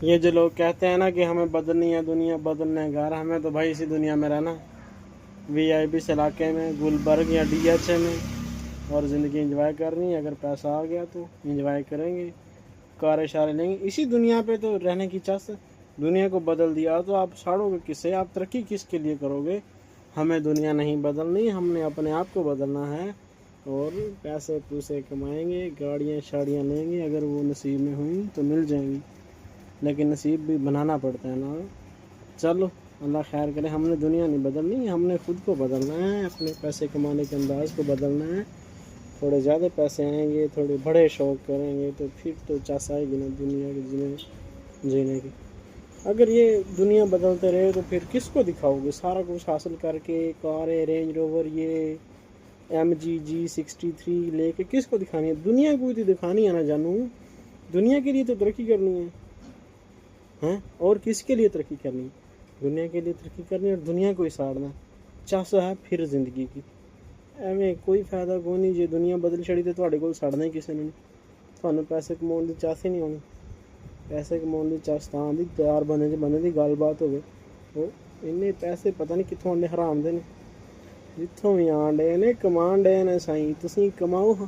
ये जो लोग कहते हैं ना कि हमें बदलनी है दुनिया, बदलना है घर, हमें तो भाई इसी दुनिया में रहना, वीआईपी इलाके में, गुलबर्ग या डीएचए में, और ज़िंदगी एंजॉय करनी है। अगर पैसा आ गया तो एंजॉय करेंगे, कारें शारें लेंगे। इसी दुनिया पे तो रहने की चाह से दुनिया को बदल दिया तो आप साड़ोगे किससे? आप तरक्की किसके लिए करोगे? हमें दुनिया नहीं बदलनी, हमने अपने आप को बदलना है। और पैसे पूसे कमाएंगे, गाड़ियाँ शाड़ियाँ लेंगे, अगर वो नसीब में हुई तो मिल जाएंगी, लेकिन नसीब भी बनाना पड़ता है ना। चलो अल्लाह खैर करे। हमने दुनिया नहीं बदलनी, हमने खुद को बदलना है, अपने पैसे कमाने के अंदाज को बदलना है। थोड़े ज़्यादा पैसे आएंगे, थोड़े बड़े शौक़ करेंगे तो फिर तो चास आएगी ना दुनिया की जीने की। अगर ये दुनिया बदलते रहे तो फिर किसको दिखाओगे? सारा कुछ हासिल करके, कारें, रेंज रोवर, ये MG G63 लेके किसको दिखानी है? दुनिया को तो दिखानी है ना जानू। दुनिया के लिए तो तरक्की करनी है, हैं? और किसके लिए तरक्की करनी है? दुनिया के लिए तरक्की करनी है और दुनिया को ही साड़ना चाहता है फिर ज़िंदगी की। ਐਵੇਂ कोई फायदा कोई नहीं। जे दुनिया बदल छड़ी तो ਤੁਹਾਡੇ ਕੋਲ ਸੜਨਾ ਹੀ ਕਿਸੇ ਨੇ। ਤੁਹਾਨੂੰ ਪੈਸੇ ਕਮਾਉਣ ਦੀ ਚਾਹ ਹੀ ਨਹੀਂ ਆਉਣੀ। ਪੈਸੇ ਕਮਾਉਣ ਦੀ ਚਾਹ ਤਾਂ ਆਉਂਦੀ ਚਾਰ ਬੰਦੇ ਦੀ ਗੱਲਬਾਤ ਹੋਵੇ। ਉਹ ਇੰਨੇ ਪੈਸੇ ਪਤਾ ਨਹੀਂ ਕਿੱਥੋਂ ਆਉਂਦੇ, ਹਰਾਮ ਦੇ ਨੇ, ਜਿੱਥੋਂ ਵੀ ਆਉਣ ਡੇ ਨੇ ਕਮਾਉਣ ਡੇ ਨੇ। ਸਾਈਂ ਤੁਸੀਂ ਕਮਾਓ ਹਾਂ।